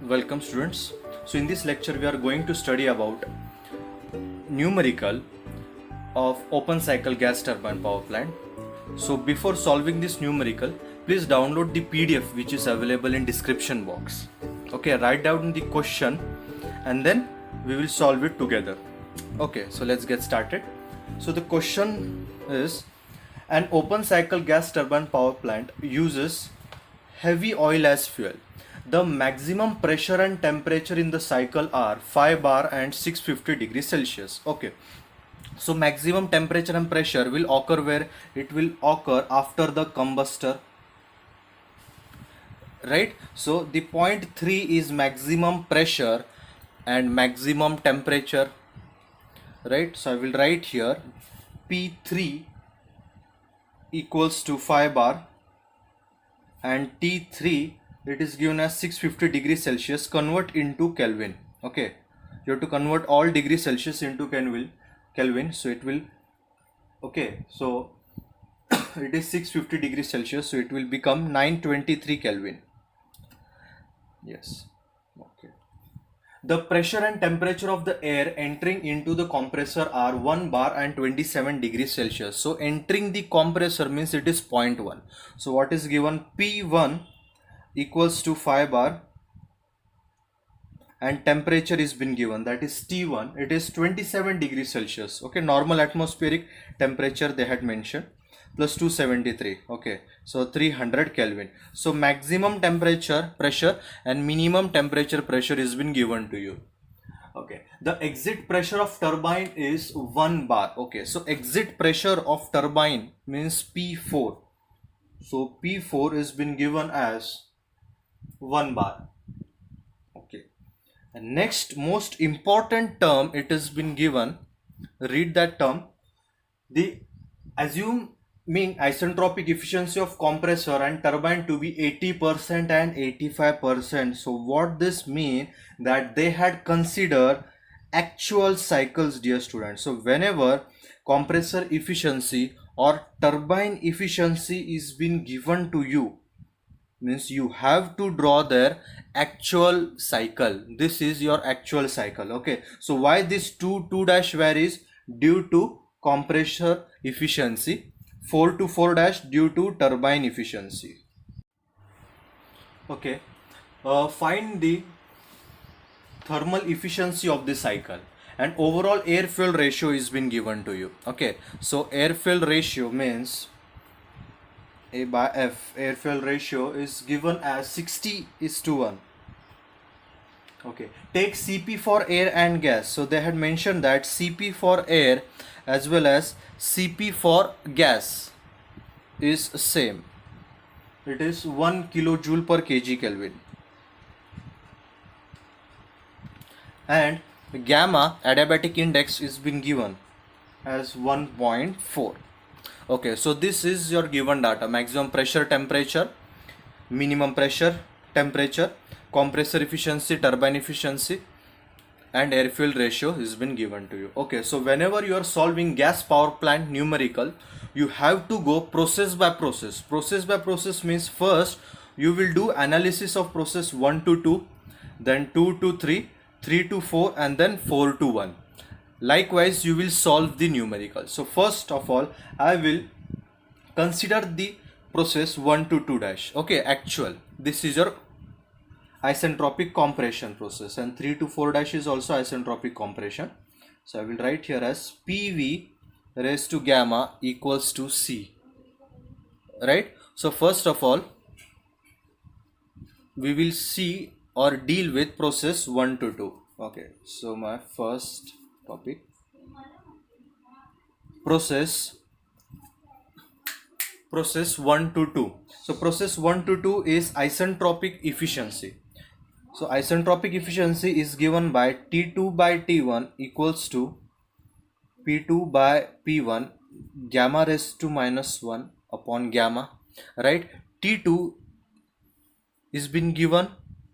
Welcome students. So in this lecture we are going to study about numerical of open cycle gas turbine power plant. So before solving this numerical, please download the PDF which is available in description box. Okay, write down the question and then we will solve it together. Okay, so let's get started. So the question is, an open cycle gas turbine power plant uses heavy oil as fuel. The maximum pressure and temperature in the cycle are 5 bar and 650 degrees Celsius. Okay, so maximum temperature and pressure will occur where? It will occur after the combustor, right? So the point 3 is maximum pressure and maximum temperature, right? So I will write here P3 equals to 5 bar and T3 it is given as 650 degrees Celsius. Convert into Kelvin. Okay, you have to convert all degrees Celsius into Kelvin. So it will, okay, so it is 650 degrees Celsius, so it will become 923 Kelvin. Yes. Okay. The pressure and temperature of the air entering into the compressor are 1 bar and 27 degrees Celsius. So entering the compressor means it is 0.1. So what is given? P1 equals to 5 bar and temperature is been given, that is T1, it is 27 degrees Celsius. Okay, normal atmospheric temperature they had mentioned, plus 273. Okay, so 300 Kelvin. So maximum temperature pressure and minimum temperature pressure is been given to you. Okay, the exit pressure of turbine is 1 bar. Okay, so exit pressure of turbine means P4. So P4 is been given as 1 bar. Okay, and next most important term it has been given, read that term. The assuming isentropic efficiency of compressor and turbine to be 80% and 85%. So what this mean? That they had considered actual cycles, dear students. So whenever compressor efficiency or turbine efficiency is been given to you, means you have to draw their actual cycle. This is your actual cycle. Okay, so why this 2 dash varies? Due to compressor efficiency. 4 to 4 dash due to turbine efficiency. Okay, find the thermal efficiency of the cycle, and overall air fuel ratio is been given to you. Okay, so air fuel ratio means A by F, air fuel ratio is given as 60:1. Okay, take Cp for air and gas. So they had mentioned that Cp for air as well as Cp for gas is same. It is 1 kilojoule per kg Kelvin. And gamma adiabatic index is been given as 1.4. Okay, so this is your given data: maximum pressure, temperature, minimum pressure, temperature, compressor efficiency, turbine efficiency, and air fuel ratio has been given to you. Okay, so whenever you are solving gas power plant numerical, you have to go process by process. Process by process means first you will do analysis of process 1 to 2, then 2 to 3, 3 to 4, and then 4 to 1. Likewise you will solve the numerical. So first of all I will consider the process 1 to 2 dash. Okay, actual, this is your isentropic compression process, and 3 to 4 dash is also isentropic compression. So I will write here as PV raised to gamma equals to C, right? So first of all we will see or deal with process 1 to 2. Okay, so my first topic, process 1 to 2. So process 1 to 2 is isentropic efficiency. So isentropic efficiency is given by T2 by T1 equals to P2 by P1 gamma raised to minus 1 upon gamma, right? T2 is been given?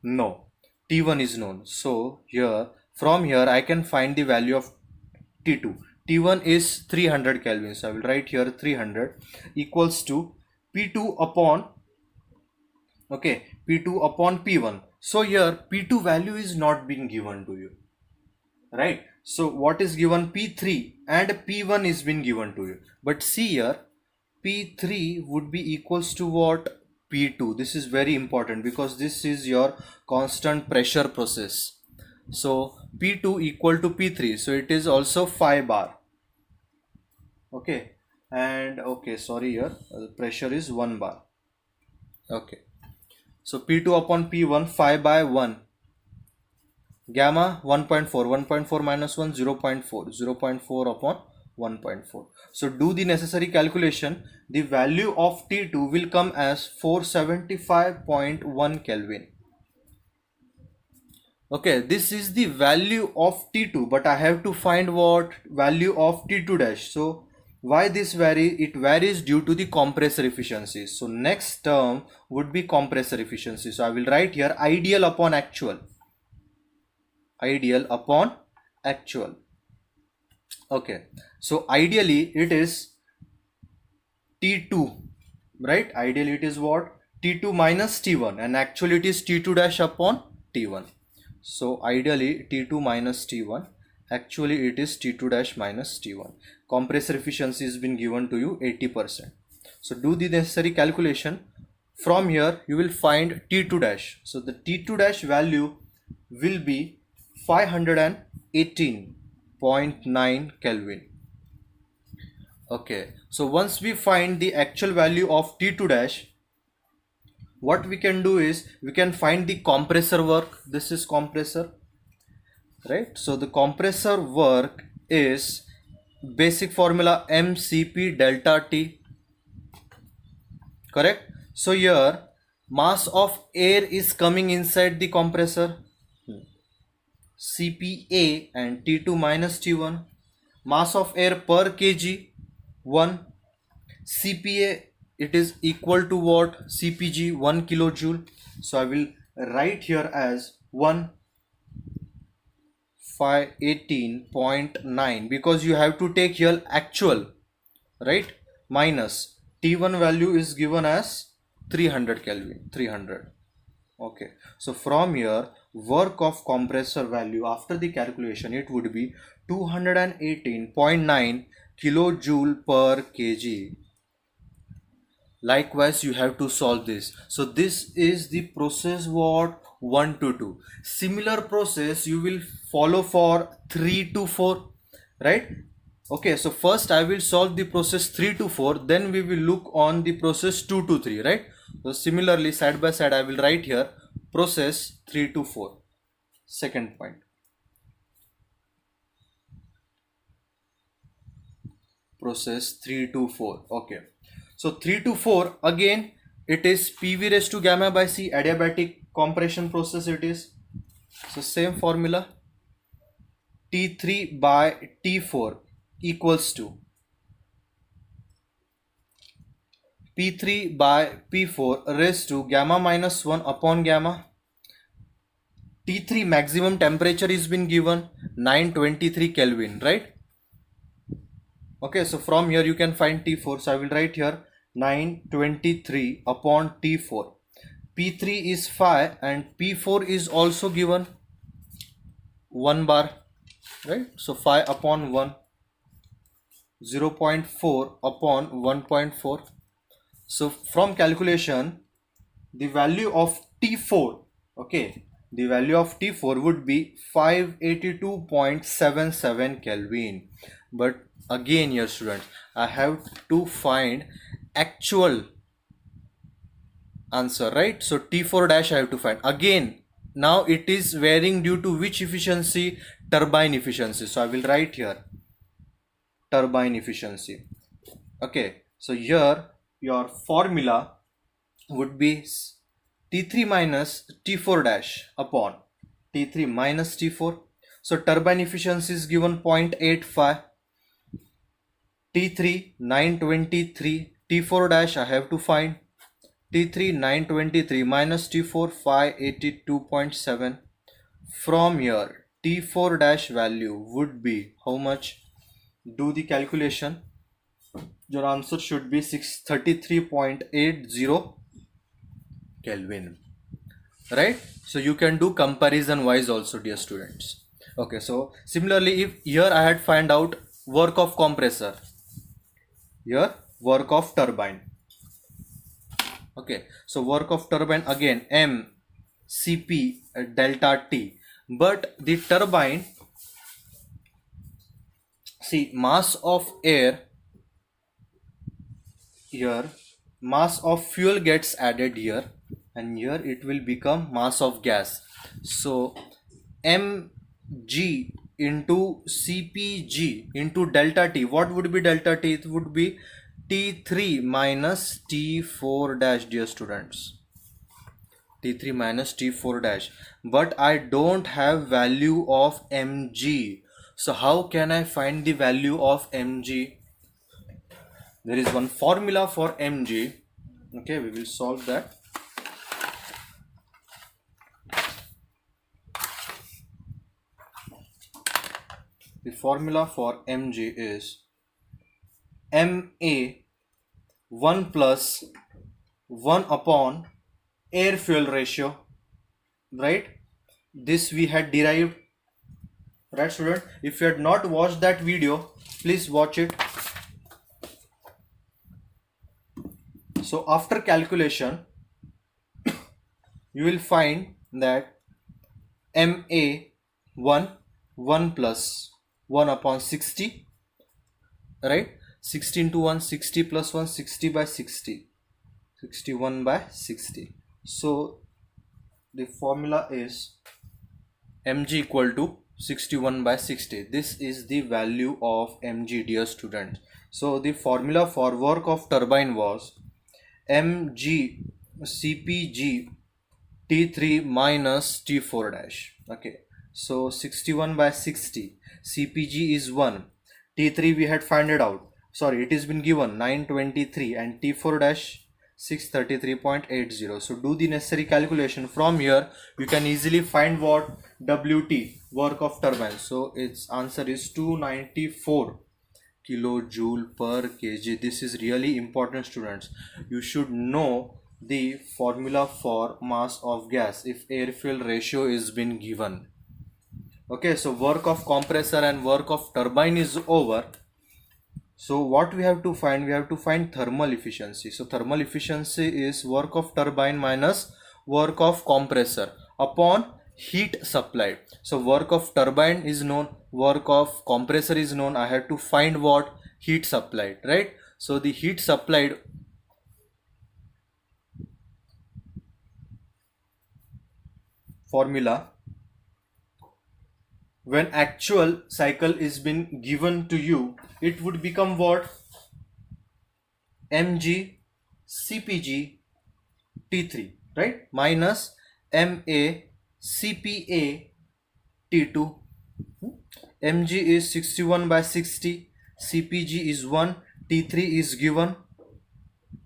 No. T1 is known. So here, from here I can find the value of T2. T1 is 300 Kelvin. So I will write here 300 equals to P2 upon, okay, P2 upon P1. So here P2 value is not being given to you, right? So what is given? P3 and P1 is been given to you. But see here, P3 would be equals to what? P2. This is very important because this is your constant pressure process. So P2 equal to P3. So it is also 5 bar. Okay. And okay, sorry, here pressure is 1 bar. Okay. So P2 upon P1, 5 by 1. Gamma 1.4, 1.4 minus 1, 0.4, 0.4 upon 1.4. So do the necessary calculation. The value of T2 will come as 475.1 Kelvin. Okay, this is the value of T2, but I have to find what value of T2 dash. So why this vary? It varies due to the compressor efficiency. So next term would be compressor efficiency. So I will write here ideal upon actual. Ideal upon actual. Okay, so ideally it is T2, right? Ideally it is what? T2 minus T1, and actually it is T2 dash upon T1. So ideally T2 minus T1, actually it is T2 dash minus T1. Compressor efficiency has been given to you 80%. So do the necessary calculation. From here you will find T2 dash. So the T2 dash value will be 518.9 Kelvin. Okay, so once we find the actual value of T2 dash, what we can do is we can find the compressor work. This is compressor, right? So the compressor work is basic formula mCp delta T, correct? So here mass of air is coming inside the compressor, CPA, and T2 minus T1. Mass of air per kg 1. CPA, it is equal to what? CPG 1 kilojoule. So I will write here as 518.9 because you have to take here actual, right? Minus T1 value is given as 300 Kelvin, 300. Okay, so from here work of compressor value after the calculation, it would be 218.9 kilojoule per kg. Likewise you have to solve this. So this is the process what 1 to 2. Similar process you will follow for 3 to 4, right? Okay, so first I will solve the process 3 to 4, then we will look on the process 2 to 3, right? So similarly side by side I will write here process 3 to 4. Second point. Process 3 to 4. Okay. So 3 to 4 again it is PV raised to gamma by C, adiabatic compression process it is. So same formula, T3 by T4 equals to P3 by P4 raised to gamma minus 1 upon gamma. T3 maximum temperature is been given 923 Kelvin, right? Okay, so from here you can find T4. So I will write here 923 upon T4. P3 is 5 and P4 is also given 1 bar, right? So 5 upon 1, 0.4 upon 1.4. So from calculation the value of T4, okay, the value of T4 would be 582.77 Kelvin. But again here students, I have to find actual answer, right? So T4 dash I have to find. Again, now it is varying due to which efficiency? Turbine efficiency. So I will write here turbine efficiency. Okay, so here your formula would be T3 minus T4 dash upon T3 minus T4. So turbine efficiency is given 0.85. T3 923, T4 dash I have to find. T3 923 minus T4 582.7. From here T4 dash value would be how much? Do the calculation. Your answer should be 633.80 Kelvin. right? So you can do comparison wise also, dear students. Okay, so similarly, if here I had find out work of compressor, here work of turbine. Okay, so work of turbine again M Cp delta T, but the turbine, see, mass of air here, mass of fuel gets added here, and here it will become mass of gas. So mg into cpg into delta T, what would be delta T? It would be T3 minus T4 dash, dear students. T3 minus T4 dash, but I don't have value of mg. So how can I find the value of mg? There is one formula for mg. Okay, we will solve that. The formula for mg is ma 1 plus 1 upon air fuel ratio, right? This we had derived, right student? If you had not watched that video, please watch it. So after calculation, you will find that ma 1 plus 1 upon 60, right? 60 into 1, 60 plus 1, 60 by 60, 61 by 60. So the formula is mg equal to 61 by 60. This is the value of mg, dear student. So the formula for work of turbine was mg cpg T3 minus T4 dash. Okay, so 61 by 60, cpg is 1, T3 we had found it out, sorry, it has been given 923, and T4 dash 633.80. so do the necessary calculation. From here you can easily find what WT, work of turbine. So its answer is 294 kilojoule per kg. This is really important, students. You should know the formula for mass of gas if air fuel ratio is been given. Okay, so work of compressor and work of turbine is over. So what we have to find? We have to find thermal efficiency. So thermal efficiency is work of turbine minus work of compressor upon heat supplied. So work of turbine is known, work of compressor is known. I have to find what? Heat supplied, right? So the heat supplied formula, when actual cycle is been given to you, it would become what? mg cpg T3, right, minus ma cpa T2. mg is 61 by 60, cpg is 1, T3 is given,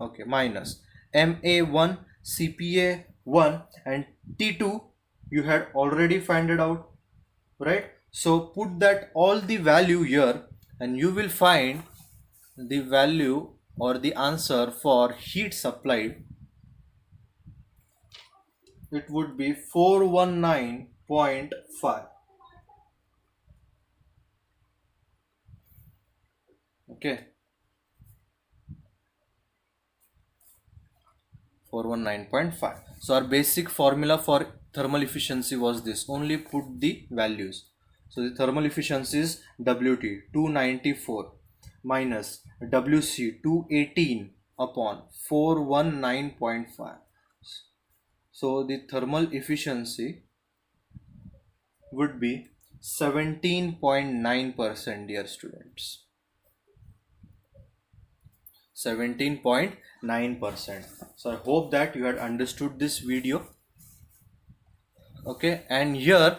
okay, minus ma1 cpa 1 and T2 you had already found it out, right? So put that all the value here and you will find the value or the answer for heat supplied. It would be 419.5. Okay, 419.5. So our basic formula for thermal efficiency was this. Only put the values. So the thermal efficiency is WT 294 minus WC 218 upon 419.5. So the thermal efficiency would be 17.9%, dear students. 17.9%. So I hope that you had understood this video. Okay, and here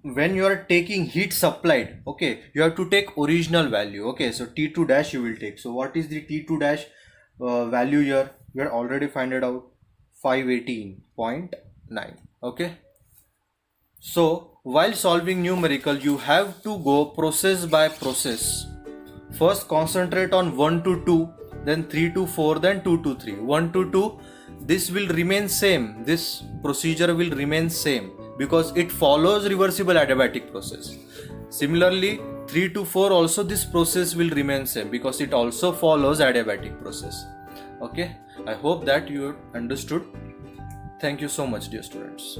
when you are taking heat supplied, okay, you have to take original value. Okay, so T2 dash you will take. So what is the T2 dash value here? You had already find it out, 518.9. okay, so while solving numerical you have to go process by process. First concentrate on 1 to 2, then 3 to 4, then 2 to 3. 1 to 2, this will remain same. This procedure will remain same because it follows reversible adiabatic process. Similarly, 3 to 4 also this process will remain same because it also follows adiabatic process. Okay, I hope that you understood. Thank you so much, dear students.